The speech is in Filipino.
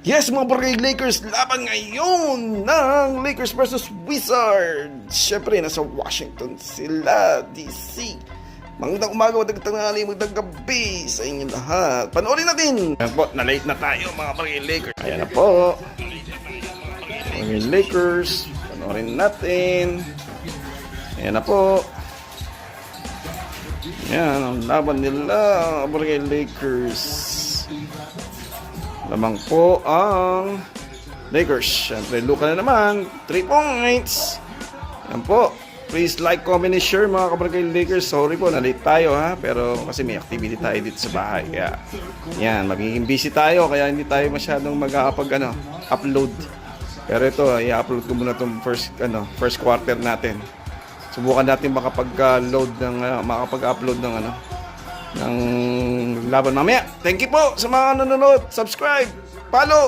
Yes, mga barangay Lakers, laban ngayon ng Lakers versus Wizards. Siyempre, nasa Washington sila, DC. Magandang umaga, magandang tanghali, magandang gabi sa inyo lahat. Panoorin natin. Ayan po, na-late na tayo mga barangay Lakers. Ayan na po. Barangay Lakers, panoorin natin. Ayan na po. Ayan, ang laban nila, barangay Lakers. Lamang po ang Lakers. Siyempre, Luka na naman. 3 points. Yan po. Please like, comment, and share mga kabarangay Lakers. Sorry po, na-late tayo ha. Pero kasi may activity tayo dito sa bahay. Kaya, yan, magiging busy tayo. Kaya hindi tayo masyadong upload. Pero ito, i-upload ko muna itong first quarter natin. Subukan natin makapag-upload ng laban mamaya. Thank you po sa mga nanonood. Subscribe, follow.